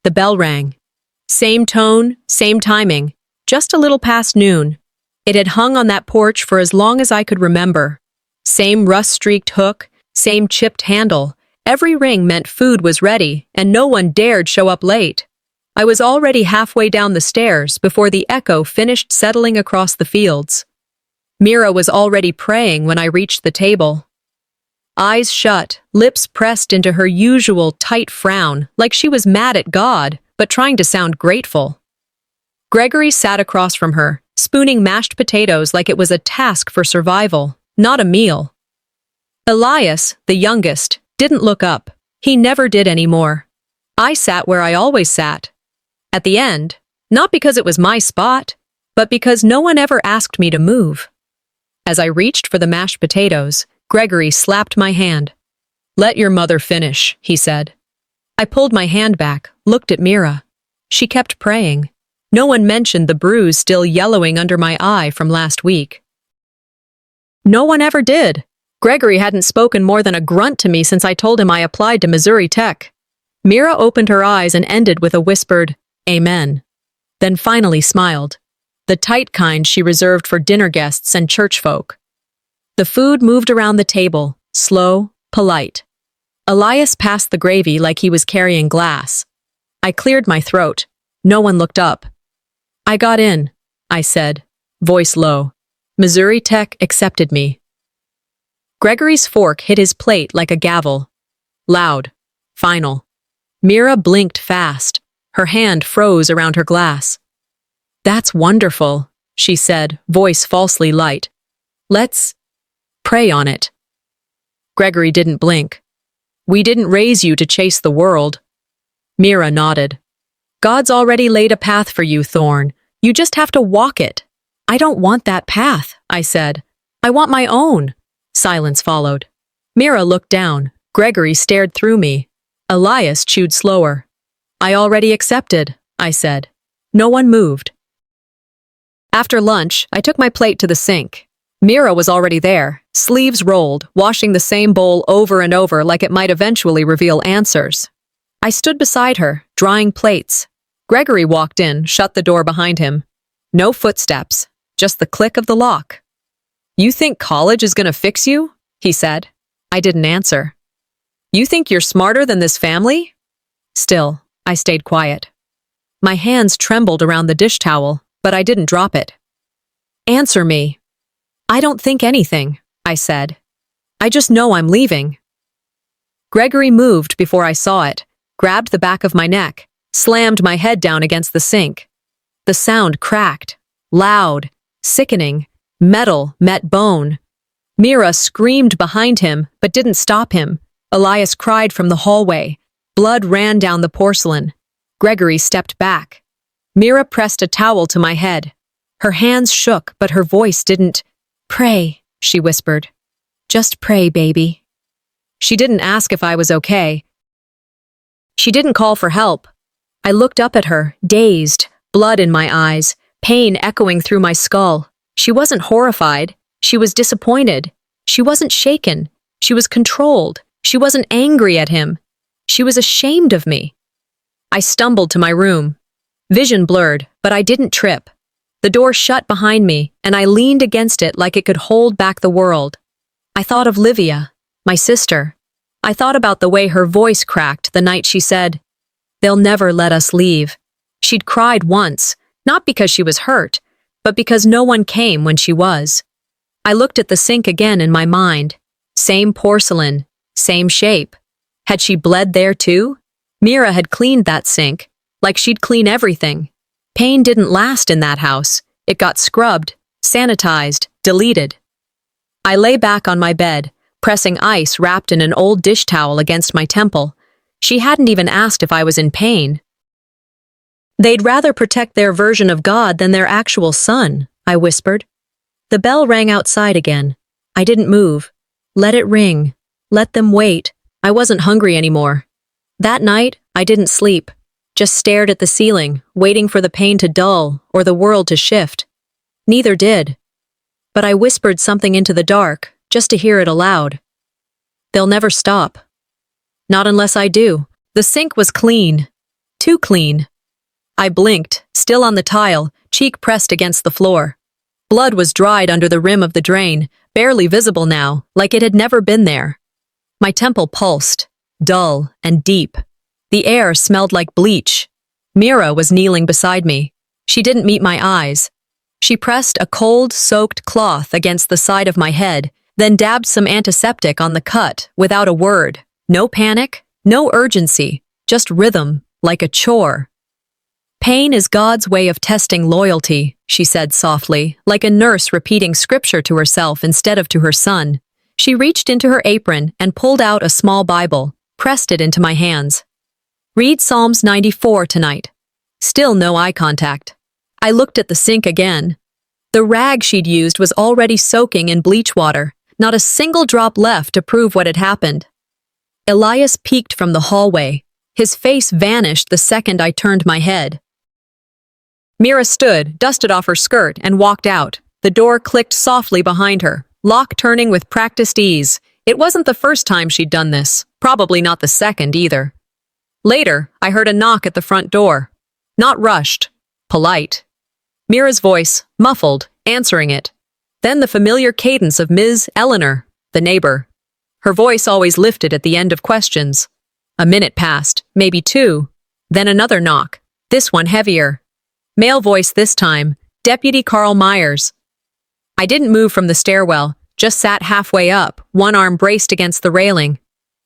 The bell rang. Same tone, same timing, just a little past noon. It had hung on that porch for as long as I could remember. Same rust-streaked hook, same chipped handle. Every ring meant food was ready, and no one dared show up late. I was already halfway down the stairs before the echo finished settling across the fields. Mira was already praying when I reached the table. Eyes shut, lips pressed into her usual tight frown, like she was mad at God, but trying to sound grateful. Gregory sat across from her, spooning mashed potatoes like it was a task for survival, not a meal. Elias, the youngest, didn't look up. He never did anymore. I sat where I always sat. At the end, not because it was my spot, but because no one ever asked me to move. As I reached for the mashed potatoes, Gregory slapped my hand. "Let your mother finish," he said. I pulled my hand back, looked at Mira. She kept praying. No one mentioned the bruise still yellowing under my eye from last week. No one ever did. Gregory hadn't spoken more than a grunt to me since I told him I applied to Missouri Tech. Mira opened her eyes and ended with a whispered, "Amen," then finally smiled, the tight kind she reserved for dinner guests and church folk. The food moved around the table, slow, polite. Elias passed the gravy like he was carrying glass. I cleared my throat. No one looked up. "I got in," I said, voice low. Missouri Tech accepted me. Gregory's fork hit his plate like a gavel. Loud. Final. Mira blinked fast. Her hand froze around her glass. "That's wonderful," she said, voice falsely light. "Let's pray on it." Gregory didn't blink. "We didn't raise you to chase the world." Mira nodded. "God's already laid a path for you, Thorn. You just have to walk it." "I don't want that path," I said. "I want my own." Silence followed. Mira looked down. Gregory stared through me. Elias chewed slower. "I already accepted," I said. No one moved. After lunch, I took my plate to the sink. Mira was already there, sleeves rolled, washing the same bowl over and over like it might eventually reveal answers. I stood beside her, drying plates. Gregory walked in, shut the door behind him. No footsteps, just the click of the lock. "You think college is gonna fix you?" he said. I didn't answer. "You think you're smarter than this family?" Still, I stayed quiet. My hands trembled around the dish towel, but I didn't drop it. "Answer me." "I don't think anything," I said. "I just know I'm leaving." Gregory moved before I saw it, grabbed the back of my neck, slammed my head down against the sink. The sound cracked, loud, sickening. Metal met bone. Mira screamed behind him, but didn't stop him. Elias cried from the hallway. Blood ran down the porcelain. Gregory stepped back. Mira pressed a towel to my head. Her hands shook, but her voice didn't. "Pray," she whispered. "Just pray, baby." She didn't ask if I was okay. She didn't call for help. I looked up at her, dazed, blood in my eyes, pain echoing through my skull. She wasn't horrified. She was disappointed. She wasn't shaken. She was controlled. She wasn't angry at him. She was ashamed of me. I stumbled to my room. Vision blurred, but I didn't trip. The door shut behind me, and I leaned against it like it could hold back the world. I thought of Livia, my sister. I thought about the way her voice cracked the night she said, "They'll never let us leave." She'd cried once, not because she was hurt, but because no one came when she was. I looked at the sink again in my mind. Same porcelain, same shape. Had she bled there too? Mira had cleaned that sink, like she'd clean everything. Pain didn't last in that house. It got scrubbed, sanitized, deleted. I lay back on my bed, pressing ice wrapped in an old dish towel against my temple. She hadn't even asked if I was in pain. "They'd rather protect their version of God than their actual son," I whispered. The bell rang outside again. I didn't move. Let it ring. Let them wait. I wasn't hungry anymore. That night, I didn't sleep. Just stared at the ceiling, waiting for the pain to dull or the world to shift. Neither did. But I whispered something into the dark, just to hear it aloud. "They'll never stop. Not unless I do." The sink was clean. Too clean. I blinked, still on the tile, cheek pressed against the floor. Blood was dried under the rim of the drain, barely visible now, like it had never been there. My temple pulsed, dull and deep. The air smelled like bleach. Mira was kneeling beside me. She didn't meet my eyes. She pressed a cold, soaked cloth against the side of my head, then dabbed some antiseptic on the cut, without a word. No panic, no urgency, just rhythm, like a chore. Pain is God's way of testing loyalty, she said softly, like a nurse repeating scripture to herself instead of to her son. She reached into her apron and pulled out a small Bible, pressed it into my hands. Read Psalms 94 tonight. Still no eye contact. I looked at the sink again. The rag she'd used was already soaking in bleach water, not a single drop left to prove what had happened. Elias peeked from the hallway. His face vanished the second I turned my head. Mira stood, dusted off her skirt, and walked out. The door clicked softly behind her, lock turning with practiced ease. It wasn't the first time she'd done this, probably not the second either. Later, I heard a knock at the front door. Not rushed, polite. Mira's voice, muffled, answering it. Then the familiar cadence of Ms. Eleanor, the neighbor. Her voice always lifted at the end of questions. A minute passed, maybe two. Then another knock, this one heavier. Male voice this time, Deputy Carl Myers. I didn't move from the stairwell, just sat halfway up, one arm braced against the railing.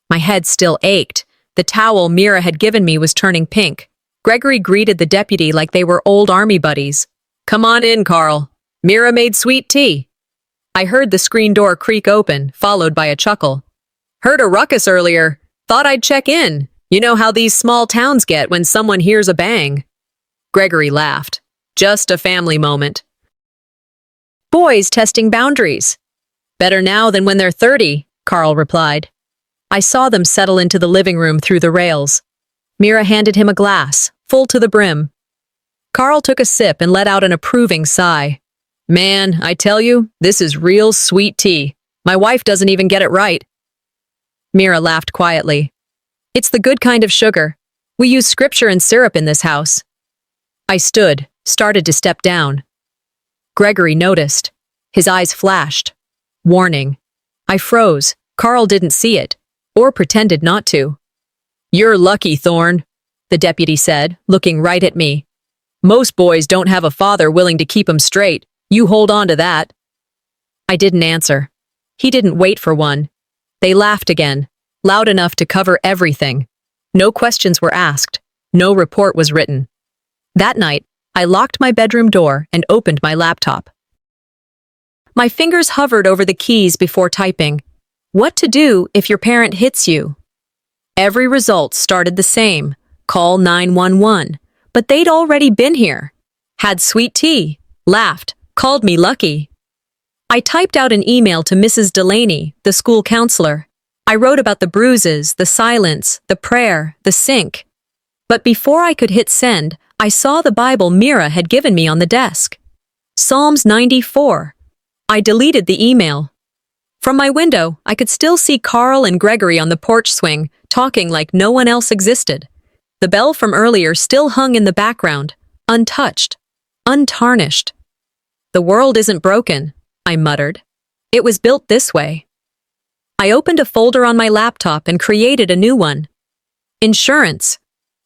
My head still ached. The towel Mira had given me was turning pink. Gregory greeted the deputy like they were old army buddies. Come on in, Carl. Mira made sweet tea. I heard the screen door creak open, followed by a chuckle. Heard a ruckus earlier. Thought I'd check in. You know how these small towns get when someone hears a bang. Gregory laughed. Just a family moment. Boys testing boundaries. Better now than when they're 30, Carl replied. I saw them settle into the living room through the rails. Mira handed him a glass, full to the brim. Carl took a sip and let out an approving sigh. Man, I tell you, this is real sweet tea. My wife doesn't even get it right. Mira laughed quietly. It's the good kind of sugar. We use scripture and syrup in this house. I stood, started to step down. Gregory noticed. His eyes flashed. Warning. I froze. Carl didn't see it, or pretended not to. You're lucky, Thorne, the deputy said, looking right at me. Most boys don't have a father willing to keep 'em straight. You hold on to that. I didn't answer. He didn't wait for one. They laughed again, loud enough to cover everything. No questions were asked. No report was written. That night, I locked my bedroom door and opened my laptop. My fingers hovered over the keys before typing. What to do if your parent hits you? Every result started the same. Call 911. But they'd already been here. Had sweet tea. Laughed. Called me lucky. I typed out an email to Mrs. Delaney, the school counselor. I wrote about the bruises, the silence, the prayer, the sink. But before I could hit send, I saw the Bible Mira had given me on the desk. Psalms 94. I deleted the email. From my window, I could still see Carl and Gregory on the porch swing, talking like no one else existed. The bell from earlier still hung in the background, untouched, untarnished. The world isn't broken, I muttered. It was built this way. I opened a folder on my laptop and created a new one. Insurance.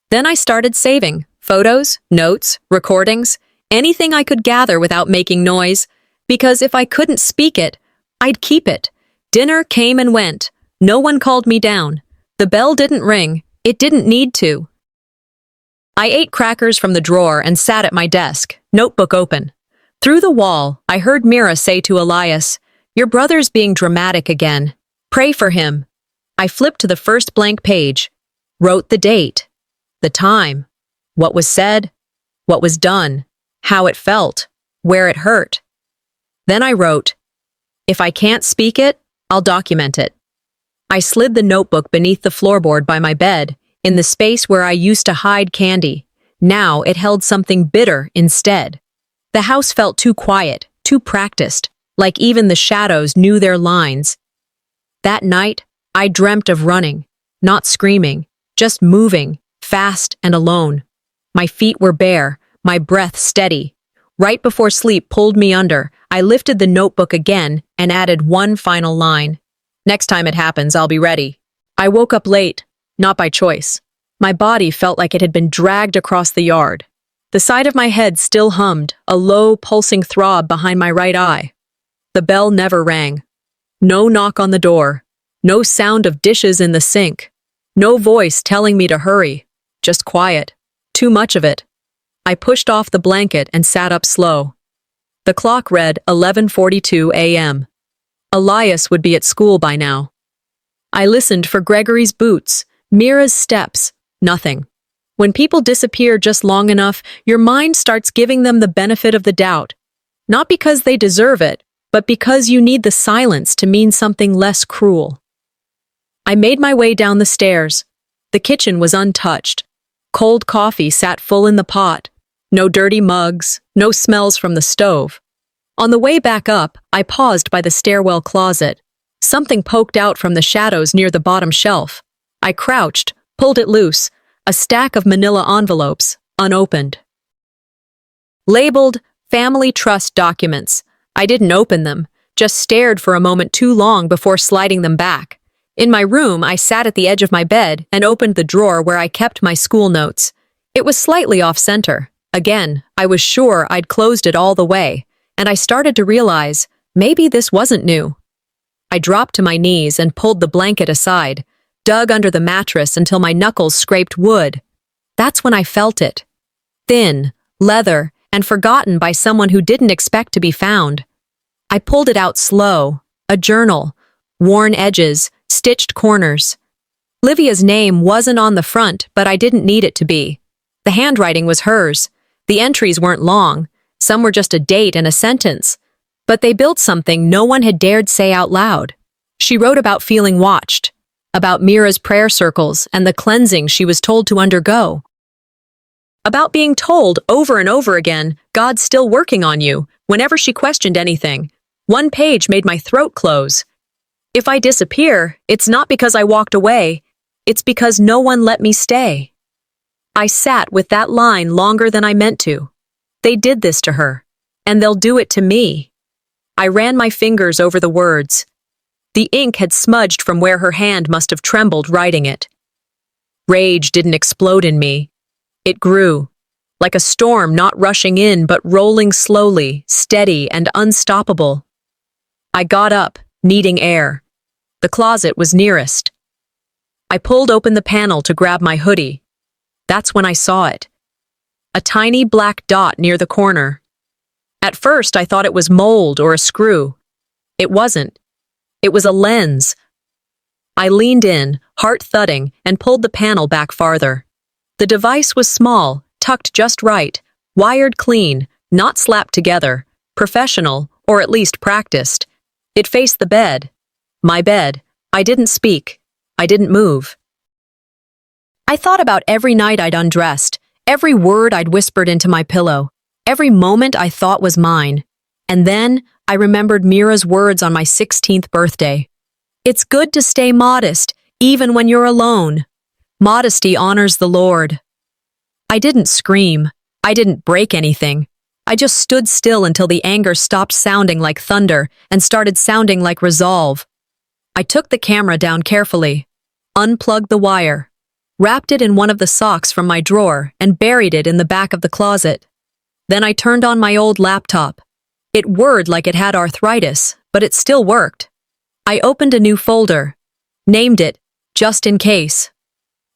Then I started saving. Photos, notes, recordings, anything I could gather without making noise, because if I couldn't speak it, I'd keep it. Dinner came and went. No one called me down. The bell didn't ring. It didn't need to. I ate crackers from the drawer and sat at my desk, notebook open. Through the wall, I heard Mira say to Elias, "Your brother's being dramatic again. Pray for him." I flipped to the first blank page, wrote the date, the time, what was said, what was done, how it felt, where it hurt. Then I wrote, "If I can't speak it, I'll document it." I slid the notebook beneath the floorboard by my bed, in the space where I used to hide candy. Now it held something bitter instead. The house felt too quiet, too practiced, like even the shadows knew their lines. That night, I dreamt of running, not screaming, just moving, fast and alone. My feet were bare, my breath steady. Right before sleep pulled me under, I lifted the notebook again and added one final line. Next time it happens, I'll be ready. I woke up late, not by choice. My body felt like it had been dragged across the yard. The side of my head still hummed, a low, pulsing throb behind my right eye. The bell never rang. No knock on the door. No sound of dishes in the sink. No voice telling me to hurry. Just quiet. Too much of it. I pushed off the blanket and sat up slow. The clock read 11:42 a.m. Elias would be at school by now. I listened for Gregory's boots, Mira's steps. Nothing. When people disappear just long enough, your mind starts giving them the benefit of the doubt. Not because they deserve it, but because you need the silence to mean something less cruel. I made my way down the stairs. The kitchen was untouched. Cold coffee sat full in the pot. No dirty mugs, no smells from the stove. On the way back up, I paused by the stairwell closet. Something poked out from the shadows near the bottom shelf. I crouched, pulled it loose, a stack of manila envelopes, unopened. Labeled Family Trust Documents. I didn't open them, just stared for a moment too long before sliding them back. In my room, I sat at the edge of my bed and opened the drawer where I kept my school notes. It was slightly off-center. Again, I was sure I'd closed it all the way, and I started to realize maybe this wasn't new. I dropped to my knees and pulled the blanket aside, dug under the mattress until my knuckles scraped wood. That's when I felt it. Thin, leather, and forgotten by someone who didn't expect to be found. I pulled it out slow, a journal, worn edges, stitched corners. Livia's name wasn't on the front, but I didn't need it to be. The handwriting was hers. The entries weren't long. Some were just a date and a sentence. But they built something no one had dared say out loud. She wrote about feeling watched, about Mira's prayer circles and the cleansing she was told to undergo. About being told over and over again, God's still working on you, whenever she questioned anything. One page made my throat close. If I disappear, it's not because I walked away, it's because no one let me stay. I sat with that line longer than I meant to. They did this to her, and they'll do it to me. I ran my fingers over the words. The ink had smudged from where her hand must have trembled writing it. Rage didn't explode in me. It grew, like a storm not rushing in but rolling slowly, steady and unstoppable. I got up, needing air. The closet was nearest. I pulled open the panel to grab my hoodie. That's when I saw it. A tiny black dot near the corner. At first, I thought it was mold or a screw. It wasn't. It was a lens. I leaned in, heart thudding, and pulled the panel back farther. The device was small, tucked just right, wired clean, not slapped together, professional, or at least practiced. It faced the bed. My bed. I didn't speak. I didn't move. I thought about every night I'd undressed, every word I'd whispered into my pillow, every moment I thought was mine. And then I remembered Mira's words on my 16th birthday. It's good to stay modest, even when you're alone. Modesty honors the Lord. I didn't scream. I didn't break anything. I just stood still until the anger stopped sounding like thunder and started sounding like resolve. I took the camera down carefully, unplugged the wire, wrapped it in one of the socks from my drawer, and buried it in the back of the closet. Then I turned on my old laptop. It whirred like it had arthritis, but it still worked. I opened a new folder, named it, Just in Case.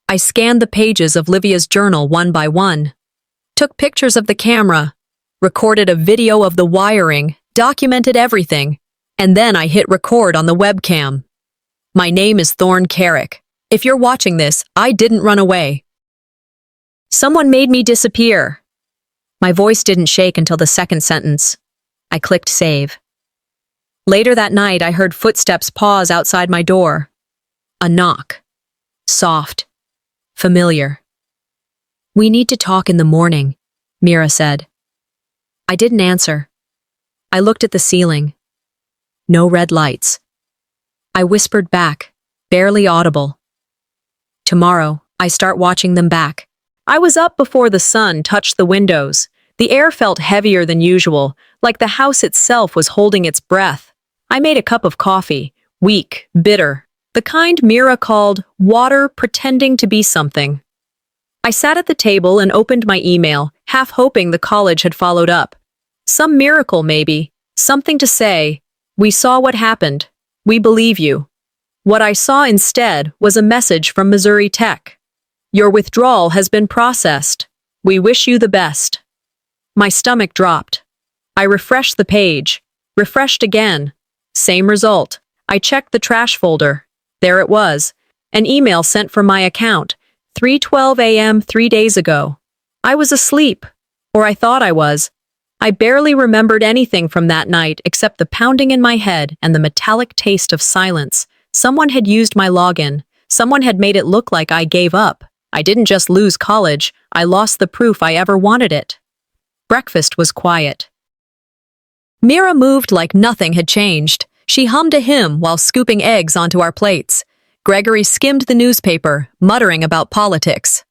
I scanned the pages of Livia's journal one by one, took pictures of the camera, recorded a video of the wiring, documented everything, and then I hit record on the webcam. My name is Thorn Carrick. If you're watching this, I didn't run away. Someone made me disappear. My voice didn't shake until the second sentence. I clicked save. Later that night, I heard footsteps pause outside my door. A knock. Soft. Familiar. We need to talk in the morning, Mira said. I didn't answer. I looked at the ceiling. No red lights. I whispered back, barely audible. Tomorrow. I start watching them back. I was up before the sun touched the windows. The air felt heavier than usual, like the house itself was holding its breath. I made a cup of coffee, weak, bitter, the kind Mira called water pretending to be something. I sat at the table and opened my email, half hoping the college had followed up. Some miracle, maybe. Something to say, "We saw what happened. We believe you." What I saw instead was a message from Missouri Tech. "Your withdrawal has been processed. We wish you the best." My stomach dropped. I refreshed the page. Refreshed again. Same result. I checked the trash folder. There it was. An email sent from my account. 3:12 a.m. 3 days ago. I was asleep. Or I thought I was. I barely remembered anything from that night except the pounding in my head and the metallic taste of silence. Someone had used my login. Someone had made it look like I gave up. I didn't just lose college, I lost the proof I ever wanted it. Breakfast was quiet. Mira moved like nothing had changed. She hummed a hymn while scooping eggs onto our plates. Gregory skimmed the newspaper, muttering about politics.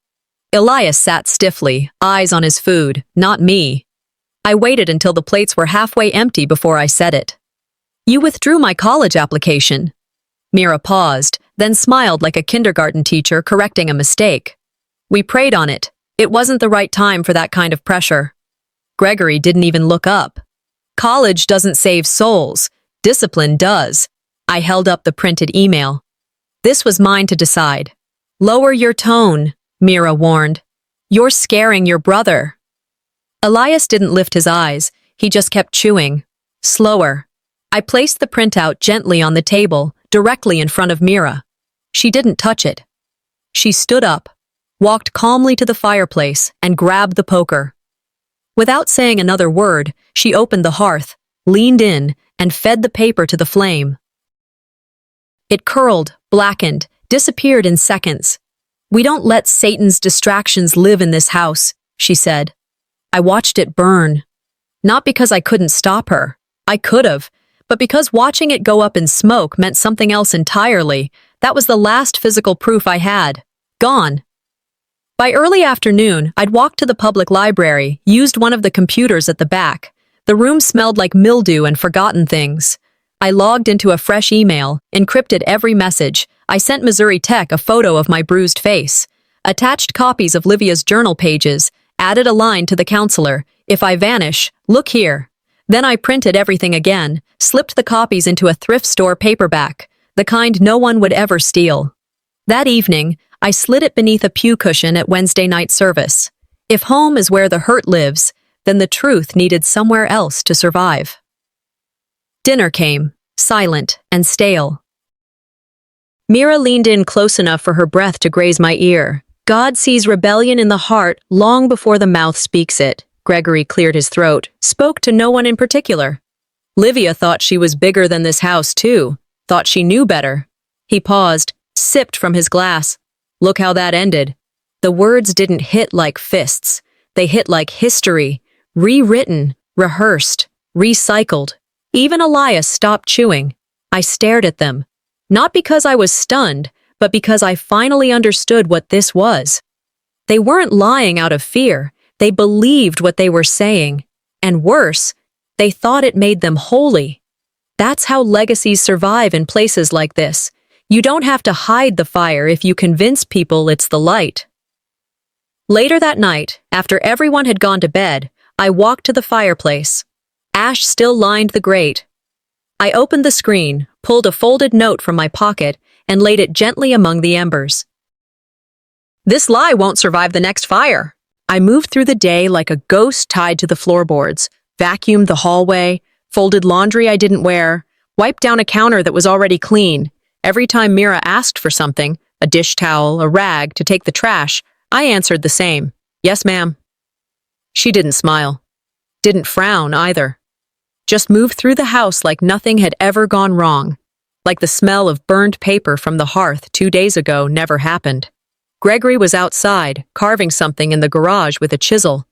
Elias sat stiffly, eyes on his food, not me. I waited until the plates were halfway empty before I said it. "You withdrew my college application." Mira paused, then smiled like a kindergarten teacher correcting a mistake. "We prayed on it. It wasn't the right time for that kind of pressure." Gregory didn't even look up. "College doesn't save souls. Discipline does." I held up the printed email. This was mine to decide. "Lower your tone," Mira warned. "You're scaring your brother." Elias didn't lift his eyes. He just kept chewing. Slower. I placed the printout gently on the table, directly in front of Mira. She didn't touch it. She stood up, walked calmly to the fireplace, and grabbed the poker. Without saying another word, she opened the hearth, leaned in, and fed the paper to the flame. It curled, blackened, disappeared in seconds. "We don't let Satan's distractions live in this house," she said. I watched it burn. Not because I couldn't stop her. I could have. But because watching it go up in smoke meant something else entirely. That was the last physical proof I had. Gone. By early afternoon, I'd walked to the public library, used one of the computers at the back. The room smelled like mildew and forgotten things. I logged into a fresh email, encrypted every message. I sent Missouri Tech a photo of my bruised face, attached copies of Livia's journal pages, added a line to the counselor, "If I vanish, look here." Then I printed everything again, slipped the copies into a thrift store paperback, the kind no one would ever steal. That evening, I slid it beneath a pew cushion at Wednesday night service. If home is where the hurt lives, then the truth needed somewhere else to survive. Dinner came, silent and stale. Mira leaned in close enough for her breath to graze my ear. "God sees rebellion in the heart long before the mouth speaks it." Gregory cleared his throat, spoke to no one in particular. "Livia thought she was bigger than this house, too. Thought she knew better." He paused, sipped from his glass. "Look how that ended." The words didn't hit like fists. They hit like history, rewritten, rehearsed, recycled. Even Elias stopped chewing. I stared at them. Not because I was stunned, but because I finally understood what this was. They weren't lying out of fear. They believed what they were saying. And worse, they thought it made them holy. That's how legacies survive in places like this. You don't have to hide the fire if you convince people it's the light. Later that night, after everyone had gone to bed, I walked to the fireplace. Ash still lined the grate. I opened the screen, pulled a folded note from my pocket, and laid it gently among the embers. "This lie won't survive the next fire." I moved through the day like a ghost tied to the floorboards, vacuumed the hallway, folded laundry I didn't wear, wiped down a counter that was already clean. Every time Mira asked for something, a dish towel, a rag, to take the trash, I answered the same, "Yes, ma'am." She didn't smile. Didn't frown either. Just moved through the house like nothing had ever gone wrong. Like the smell of burned paper from the hearth 2 days ago never happened. Gregory was outside, carving something in the garage with a chisel.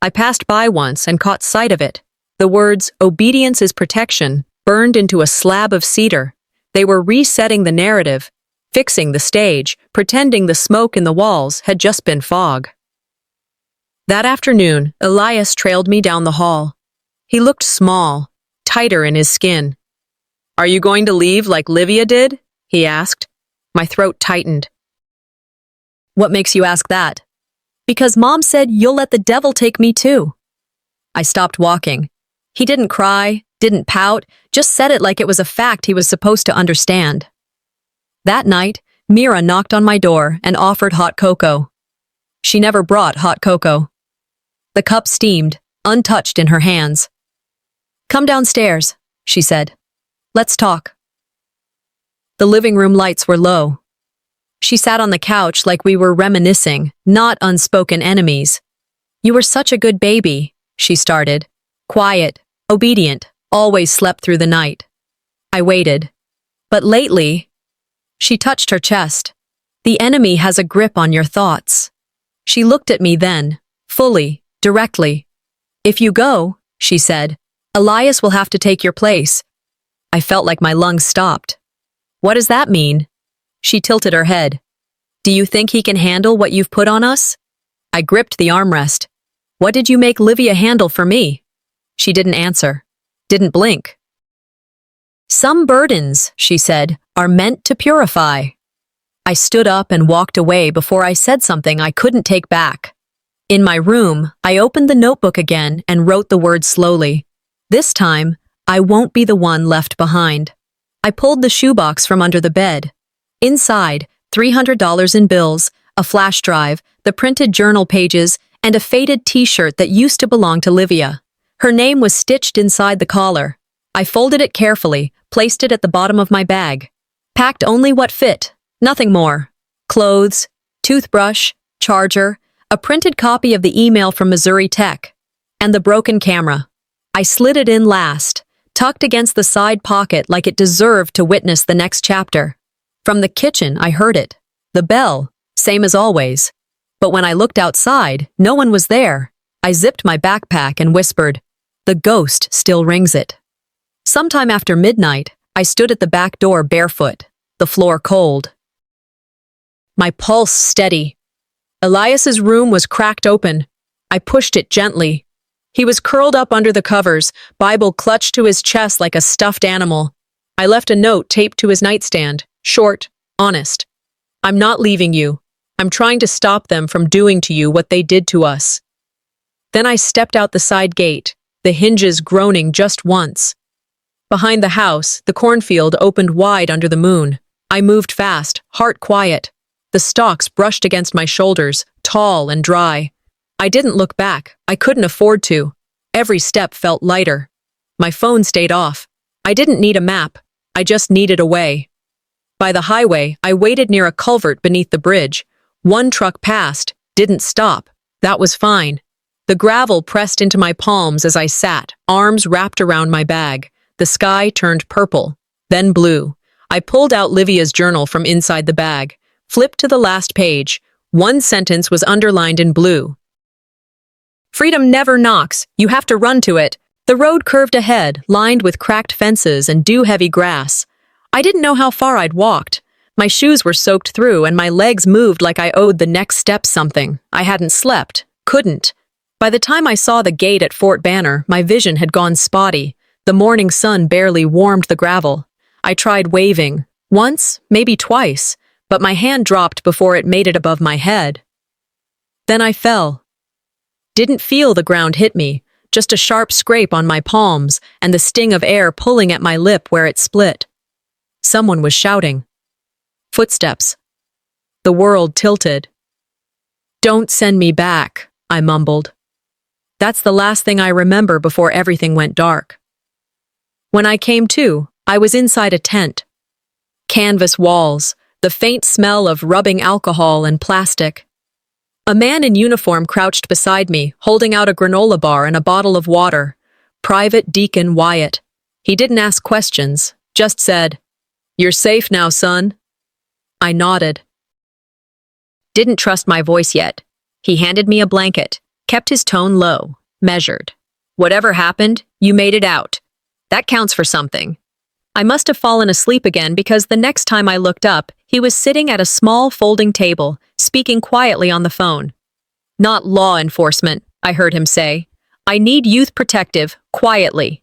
I passed by once and caught sight of it. The words, "Obedience is protection," burned into a slab of cedar. They were resetting the narrative. fixing the stage, pretending the smoke in the walls had just been fog. That afternoon, Elias trailed me down the hall. He looked small, tighter in his skin. "Are you going to leave like Livia did?" he asked. My throat tightened. "What makes you ask that?" "Because Mom said you'll let the devil take me too." I stopped walking. He didn't cry, didn't pout, just said it like it was a fact he was supposed to understand. That night, Mira knocked on my door and offered hot cocoa. She never brought hot cocoa. The cup steamed, untouched in her hands. "Come downstairs," she said. "Let's talk." The living room lights were low. She sat on the couch like we were reminiscing, not unspoken enemies. "You were such a good baby," she started. "Quiet, obedient, always slept through the night." I waited. "But lately—" She touched her chest. "The enemy has a grip on your thoughts." She looked at me then, fully, directly. "If you go," she said, "Elias will have to take your place." I felt like my lungs stopped. "What does that mean?" She tilted her head. "Do you think he can handle what you've put on us?" I gripped the armrest. "What did you make Livia handle for me?" She didn't answer, didn't blink. "Some burdens," she said, "are meant to purify." I stood up and walked away before I said something I couldn't take back. In my room, I opened the notebook again and wrote the words slowly. This time, I won't be the one left behind. I pulled the shoebox from under the bed. Inside, $300 in bills, a flash drive, the printed journal pages, and a faded t-shirt that used to belong to Livia. Her name was stitched inside the collar. I folded it carefully, placed it at the bottom of my bag. Packed only what fit, nothing more. Clothes, toothbrush, charger, a printed copy of the email from Missouri Tech, and the broken camera. I slid it in last, tucked against the side pocket like it deserved to witness the next chapter. From the kitchen, I heard it. The bell, same as always. But when I looked outside, no one was there. I zipped my backpack and whispered, "The ghost still rings it." Sometime after midnight, I stood at the back door barefoot, the floor cold. My pulse steady. Elias's room was cracked open. I pushed it gently. He was curled up under the covers, Bible clutched to his chest like a stuffed animal. I left a note taped to his nightstand, short, honest. "I'm not leaving you. I'm trying to stop them from doing to you what they did to us." Then I stepped out the side gate, the hinges groaning just once. Behind the house, the cornfield opened wide under the moon. I moved fast, heart quiet. The stalks brushed against my shoulders, tall and dry. I didn't look back. I couldn't afford to. Every step felt lighter. My phone stayed off. I didn't need a map. I just needed a way. By the highway, I waited near a culvert beneath the bridge. One truck passed, didn't stop. That was fine. The gravel pressed into my palms as I sat, arms wrapped around my bag. The sky turned purple, then blue. I pulled out Livia's journal from inside the bag, flipped to the last page. One sentence was underlined in blue. "Freedom never knocks. You have to run to it." The road curved ahead, lined with cracked fences and dew-heavy grass. I didn't know how far I'd walked. My shoes were soaked through and my legs moved like I owed the next step something. I hadn't slept. Couldn't. By the time I saw the gate at Fort Banner, my vision had gone spotty. The morning sun barely warmed the gravel. I tried waving. Once, maybe twice, but my hand dropped before it made it above my head. Then I fell. Didn't feel the ground hit me, just a sharp scrape on my palms and the sting of air pulling at my lip where it split. Someone was shouting. Footsteps. The world tilted. "Don't send me back," I mumbled. That's the last thing I remember before everything went dark. When I came to, I was inside a tent. Canvas walls, the faint smell of rubbing alcohol and plastic. A man in uniform crouched beside me, holding out a granola bar and a bottle of water. Private Deacon Wyatt. He didn't ask questions, just said, "You're safe now, son." I nodded. Didn't trust my voice yet. He handed me a blanket, kept his tone low, measured. "Whatever happened, you made it out. That counts for something." I must have fallen asleep again because the next time I looked up, he was sitting at a small folding table, speaking quietly on the phone. "Not law enforcement," I heard him say. "I need youth protective, quietly."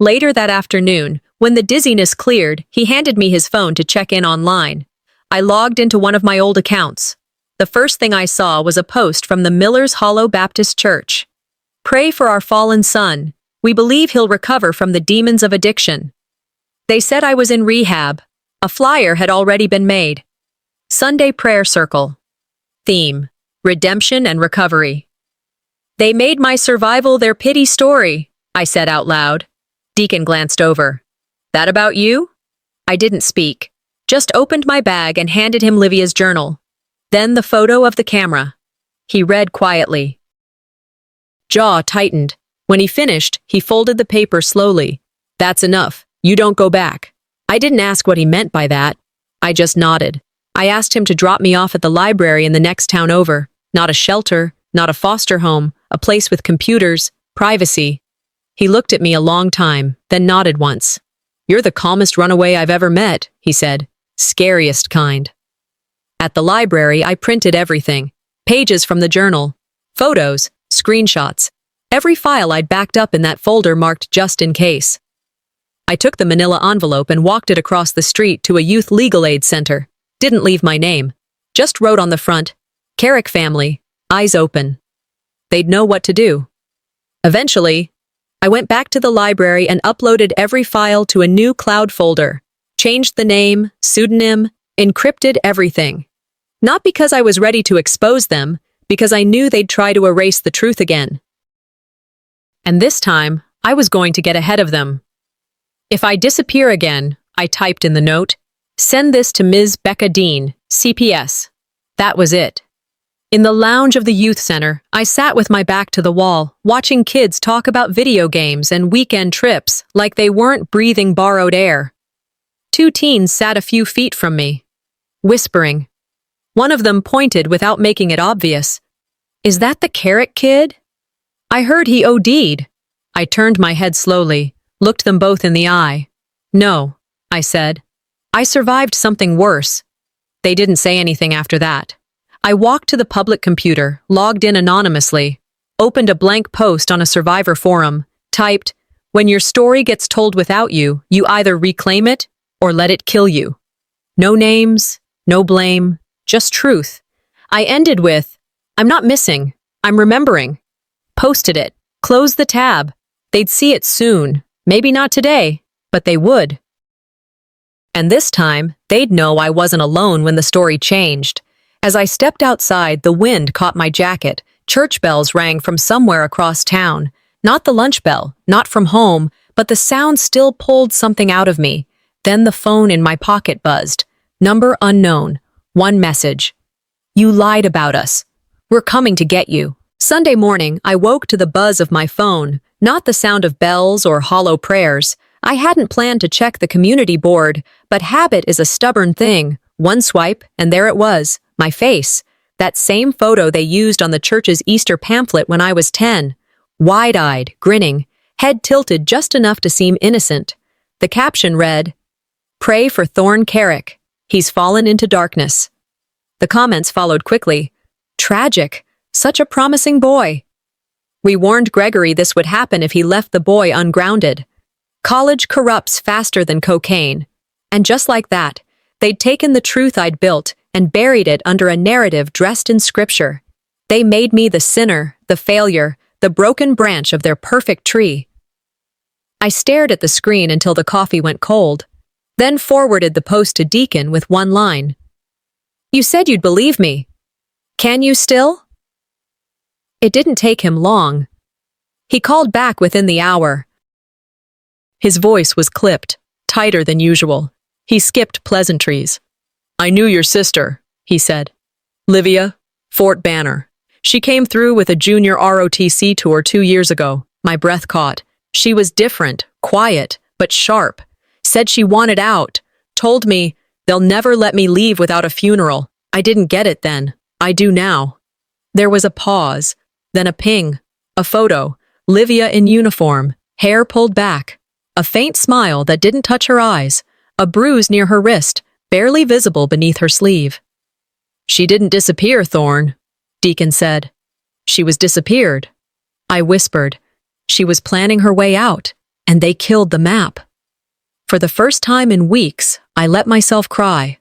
Later that afternoon, when the dizziness cleared, he handed me his phone to check in online. I logged into one of my old accounts. The first thing I saw was a post from the Miller's Hollow Baptist Church. "Pray for our fallen son. We believe he'll recover from the demons of addiction." They said I was in rehab. A flyer had already been made. Sunday prayer circle. Theme: redemption and recovery. "They made my survival their pity story," I said out loud. Deacon glanced over. "That about you?" I didn't speak, just opened my bag and handed him Livia's journal. Then the photo of the camera. He read quietly. Jaw tightened. When he finished, he folded the paper slowly. "That's enough. You don't go back." I didn't ask what he meant by that. I just nodded. I asked him to drop me off at the library in the next town over. Not a shelter, not a foster home, a place with computers, privacy. He looked at me a long time, then nodded once. "You're the calmest runaway I've ever met," he said. "Scariest kind." At the library, I printed everything. Pages from the journal. Photos, screenshots. Every file I'd backed up in that folder marked just in case. I took the manila envelope and walked it across the street to a youth legal aid center. Didn't leave my name. Just wrote on the front, "Carrick family, eyes open." They'd know what to do. Eventually, I went back to the library and uploaded every file to a new cloud folder. Changed the name, pseudonym, encrypted everything. Not because I was ready to expose them, because I knew they'd try to erase the truth again. And this time, I was going to get ahead of them. "If I disappear again," I typed in the note, "send this to Ms. Becca Dean, CPS." That was it. In the lounge of the youth center, I sat with my back to the wall, watching kids talk about video games and weekend trips like they weren't breathing borrowed air. Two teens sat a few feet from me, whispering. One of them pointed without making it obvious. "Is that the Carrick kid? I heard he OD'd." I turned my head slowly, looked them both in the eye. "No," I said. "I survived something worse." They didn't say anything after that. I walked to the public computer, logged in anonymously, opened a blank post on a survivor forum, typed, "When your story gets told without you, you either reclaim it or let it kill you." No names, no blame, just truth. I ended with, "I'm not missing, I'm remembering." Posted it, closed the tab. They'd see it soon. Maybe not today, but they would. And this time, they'd know I wasn't alone when the story changed. As I stepped outside, the wind caught my jacket. Church bells rang from somewhere across town. Not the lunch bell, not from home, but the sound still pulled something out of me. Then the phone in my pocket buzzed. Number unknown. One message. "You lied about us. We're coming to get you." Sunday morning, I woke to the buzz of my phone, not the sound of bells or hollow prayers. I hadn't planned to check the community board, but habit is a stubborn thing. One swipe, and there it was, my face. That same photo they used on the church's Easter pamphlet when I was 10. Wide-eyed, grinning, head tilted just enough to seem innocent. The caption read, "Pray for Thorn Carrick. He's fallen into darkness." The comments followed quickly. "Tragic. Such a promising boy." "We warned Gregory this would happen if he left the boy ungrounded." College corrupts faster than cocaine. And just like that, they'd taken the truth I'd built and buried it under a narrative dressed in scripture. They made me the sinner, the failure, the broken branch of their perfect tree. I stared at the screen until the coffee went cold, then forwarded the post to Deacon with one line. "You said you'd believe me. Can you still?" It didn't take him long. He called back within the hour. His voice was clipped, tighter than usual. He skipped pleasantries. "I knew your sister," he said. "Livia, Fort Banner. She came through with a junior ROTC tour 2 years ago." My breath caught. She was different, quiet, but sharp. Said she wanted out. Told me, "They'll never let me leave without a funeral." I didn't get it then. I do now. There was a pause, then a ping, a photo, Livia in uniform, hair pulled back. a faint smile that didn't touch her eyes, a bruise near her wrist, barely visible beneath her sleeve. "She didn't disappear, Thorne," Deacon said. "She was disappeared." I whispered. She was planning her way out, and they killed the map. For the first time in weeks, I let myself cry.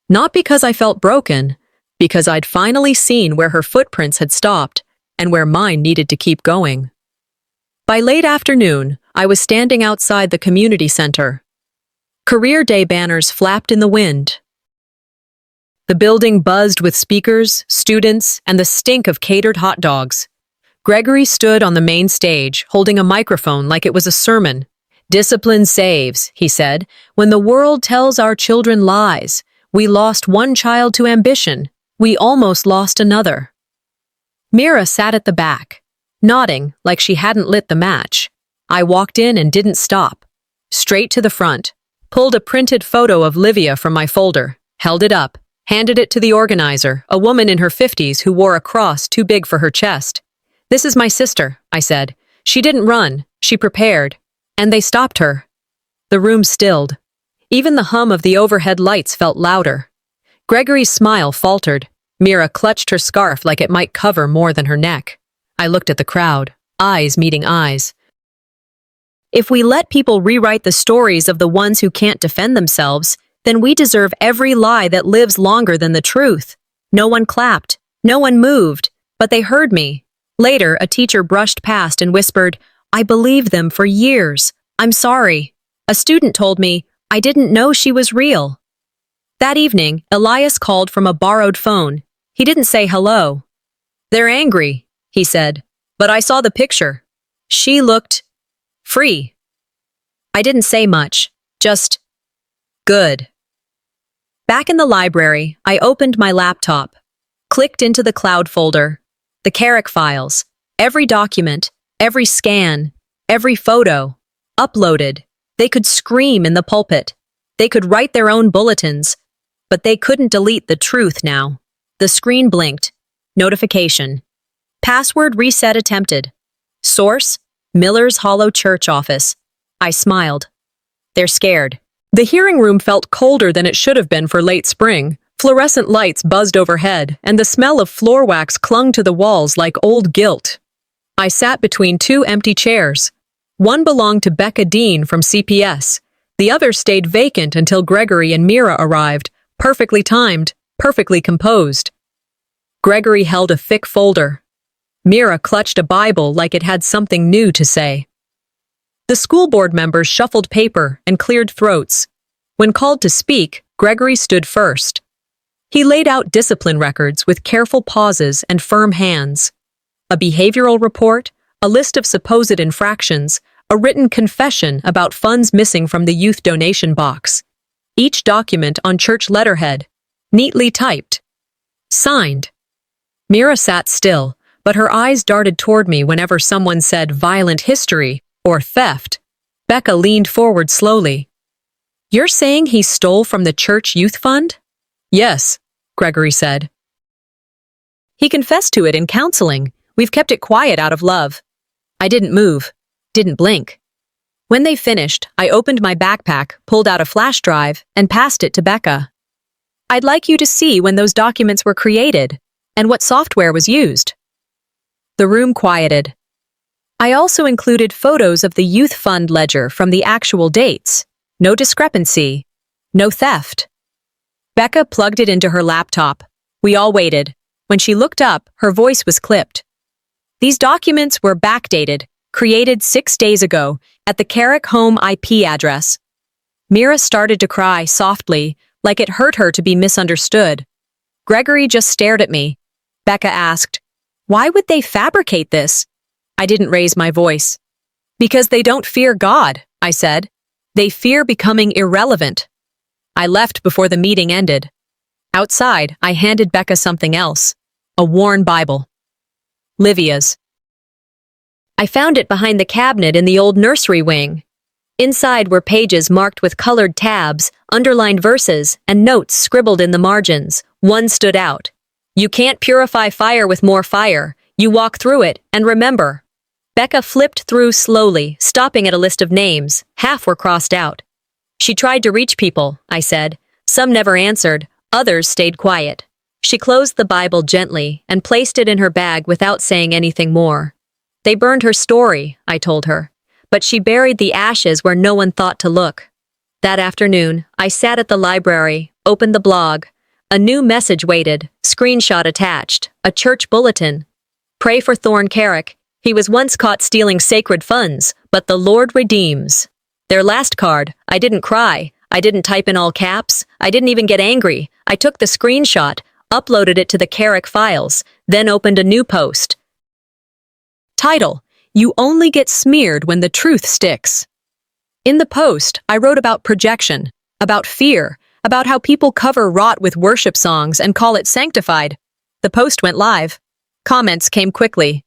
Not because I felt broken, because I'd finally seen where her footprints had stopped and where mine needed to keep going. By late afternoon, I was standing outside the community center. Career Day banners flapped in the wind. The building buzzed with speakers, students, and the stink of catered hot dogs. Gregory stood on the main stage, holding a microphone like it was a sermon. "Discipline saves," he said. "When the world tells our children lies, we lost one child to ambition. We almost lost another." Mira sat at the back, nodding like she hadn't lit the match. I walked in and didn't stop. Straight to the front, pulled a printed photo of Livia from my folder, held it up, handed it to the organizer, a woman in her 50s who wore a cross too big for her chest. "This is my sister," I said. "She didn't run, she prepared. And they stopped her." The room stilled. Even the hum of the overhead lights felt louder. Gregory's smile faltered. Mira clutched her scarf like it might cover more than her neck. I looked at the crowd, eyes meeting eyes. If we let people rewrite the stories of the ones who can't defend themselves, then we deserve every lie that lives longer than the truth. No one clapped. No one moved. But they heard me. Later, a teacher brushed past and whispered, "I believed them for years. I'm sorry." A student told me, "I didn't know she was real." That evening, Elias called from a borrowed phone. He didn't say hello. "They're angry," he said, "but I saw the picture. She looked free." I didn't say much, just good. Back in the library, I opened my laptop, clicked into the cloud folder, the Carrick files, every document, every scan, every photo, uploaded. They could scream in the pulpit. They could write their own bulletins, but they couldn't delete the truth now. The screen blinked. Notification. Password reset attempted. Source, Miller's Hollow Church office. I smiled. They're scared. The hearing room felt colder than it should have been for late spring. Fluorescent lights buzzed overhead, and the smell of floor wax clung to the walls like old guilt. I sat between two empty chairs. One belonged to Becca Dean from CPS. The other stayed vacant until Gregory and Mira arrived, perfectly timed, perfectly composed. Gregory held a thick folder. Mira clutched a Bible like it had something new to say. The school board members shuffled paper and cleared throats. When called to speak, Gregory stood first. He laid out discipline records with careful pauses and firm hands. A behavioral report, a list of supposed infractions, a written confession about funds missing from the youth donation box. Each document on church letterhead, neatly typed. Signed. Mira sat still, but her eyes darted toward me whenever someone said violent history or theft. Becca leaned forward slowly. "You're saying he stole from the church youth fund?" "Yes," Gregory said. "He confessed to it in counseling. We've kept it quiet out of love." I didn't move, didn't blink. When they finished, I opened my backpack, pulled out a flash drive, and passed it to Becca. "I'd like you to see when those documents were created and what software was used." The room quieted. I also included photos of the youth fund ledger from the actual dates. No discrepancy. No theft. Becca plugged it into her laptop. We all waited. When she looked up, her voice was clipped. "These documents were backdated, created 6 days ago, at the Carrick home IP address." Mira started to cry softly, like it hurt her to be misunderstood. Gregory just stared at me. Becca asked, "Why would they fabricate this?" I didn't raise my voice. "Because they don't fear God," I said. "They fear becoming irrelevant." I left before the meeting ended. Outside, I handed Becca something else. A worn Bible. Livia's. I found it behind the cabinet in the old nursery wing. Inside were pages marked with colored tabs, underlined verses, and notes scribbled in the margins. One stood out. "You can't purify fire with more fire. You walk through it, and remember." Becca flipped through slowly, stopping at a list of names. Half were crossed out. She tried to reach people, I said. Some never answered, others stayed quiet. She closed the Bible gently and placed it in her bag without saying anything more. They burned her story, I told her, but she buried the ashes where no one thought to look. That afternoon, I sat at the library, opened the blog. A new message waited, screenshot attached, a church bulletin. Pray for Thorn Carrick. He was once caught stealing sacred funds, but the Lord redeems. Their last card, I didn't cry. I didn't type in all caps. I didn't even get angry. I took the screenshot, uploaded it to the Carrick files, then opened a new post. Title: You only get smeared when the truth sticks. In the post, I wrote about projection, about fear, about how people cover rot with worship songs and call it sanctified. The post went live. Comments came quickly.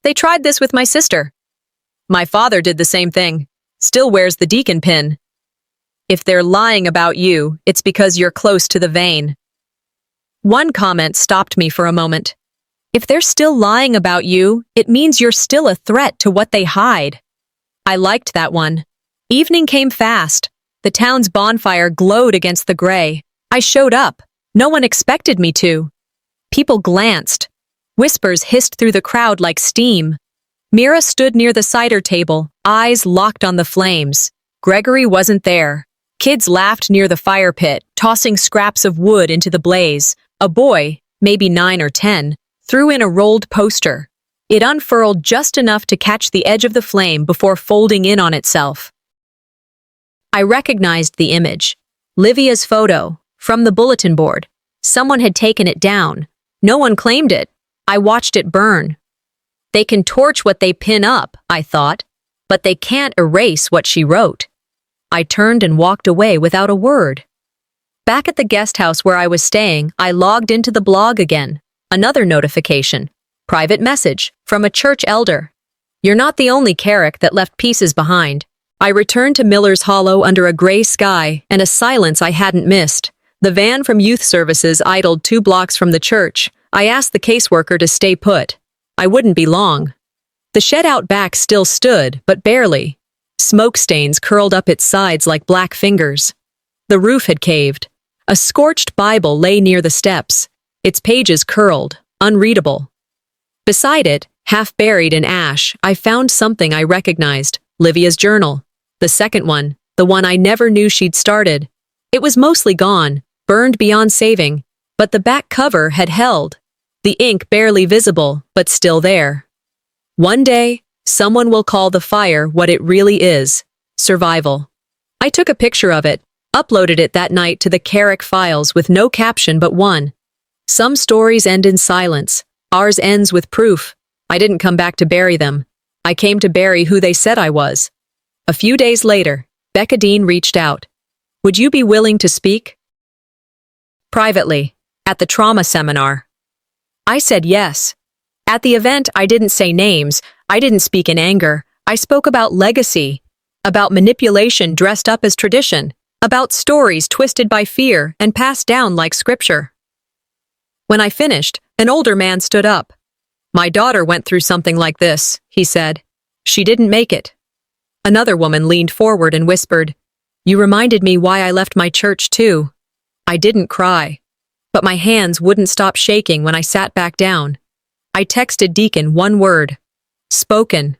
They tried this with my sister. My father did the same thing. Still wears the deacon pin. If they're lying about you, it's because you're close to the vein. One comment stopped me for a moment. If they're still lying about you, it means you're still a threat to what they hide. I liked that one. Evening came fast. The town's bonfire glowed against the gray. I showed up. No one expected me to. People glanced. Whispers hissed through the crowd like steam. Mira stood near the cider table, eyes locked on the flames. Gregory wasn't there. Kids laughed near the fire pit, tossing scraps of wood into the blaze. A boy, maybe 9 or 10, threw in a rolled poster. It unfurled just enough to catch the edge of the flame before folding in on itself. I recognized the image. Livia's photo, from the bulletin board. Someone had taken it down. No one claimed it. I watched it burn. They can torch what they pin up, I thought, but they can't erase what she wrote. I turned and walked away without a word. Back at the guest house where I was staying, I logged into the blog again. Another notification. Private message from a church elder. You're not the only Carrick that left pieces behind. I returned to Miller's Hollow under a gray sky and a silence I hadn't missed. The van from youth services idled 2 blocks from the church. I asked the caseworker to stay put. I wouldn't be long. The shed out back still stood, but barely. Smoke stains curled up its sides like black fingers. The roof had caved. A scorched Bible lay near the steps, its pages curled, unreadable. Beside it, half buried in ash, I found something I recognized, Livia's journal. The second one, the one I never knew she'd started. It was mostly gone, burned beyond saving, but the back cover had held. The ink barely visible, but still there. One day, someone will call the fire what it really is, survival. I took a picture of it, uploaded it that night to the Carrick files with no caption but one. Some stories end in silence. Ours ends with proof. I didn't come back to bury them. I came to bury who they said I was. A few days later, Becca Dean reached out. Would you be willing to speak? Privately, at the trauma seminar. I said yes. At the event, I didn't say names. I didn't speak in anger. I spoke about legacy, about manipulation dressed up as tradition, about stories twisted by fear and passed down like scripture. When I finished, an older man stood up. My daughter went through something like this, he said. She didn't make it. Another woman leaned forward and whispered, You reminded me why I left my church too. I didn't cry, but my hands wouldn't stop shaking when I sat back down. I texted Deacon one word. Spoken.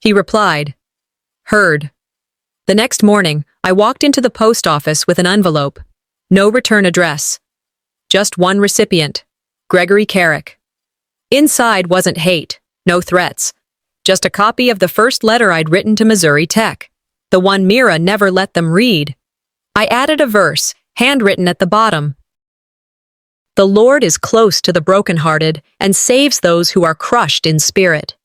He replied, Heard. The next morning, I walked into the post office with an envelope. No return address. Just one recipient, Gregory Carrick. Inside wasn't hate, no threats. Just a copy of the first letter I'd written to Missouri Tech, the one Mira never let them read. I added a verse, handwritten at the bottom. The Lord is close to the brokenhearted and saves those who are crushed in spirit.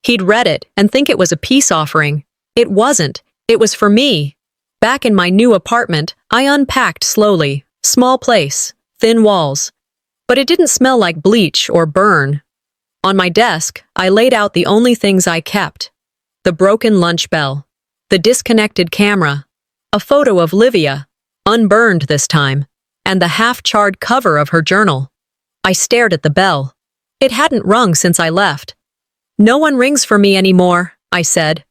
He'd read it and think it was a peace offering. It wasn't. It was for me. Back in my new apartment, I unpacked slowly. Small place, thin walls. But it didn't smell like bleach or burn. On my desk, I laid out the only things I kept. The broken lunch bell. The disconnected camera. A photo of Livia, unburned this time, and the half-charred cover of her journal. I stared at the bell. It hadn't rung since I left. No one rings for me anymore, I said.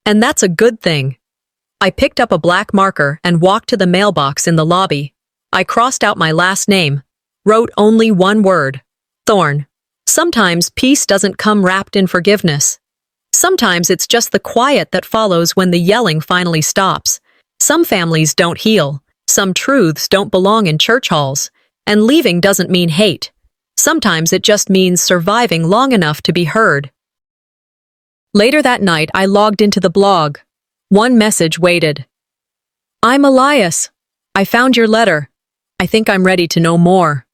And that's a good thing. I picked up a black marker and walked to the mailbox in the lobby. I crossed out my last name, wrote only one word, Thorn. Sometimes peace doesn't come wrapped in forgiveness. Sometimes it's just the quiet that follows when the yelling finally stops. Some families don't heal. Some truths don't belong in church halls. And leaving doesn't mean hate. Sometimes it just means surviving long enough to be heard. Later that night, I logged into the blog. One message waited. I'm Elias. I found your letter. I think I'm ready to know more.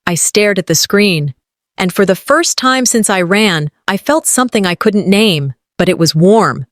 I stared at the screen, and for the first time since I ran, I felt something I couldn't name, but it was warm.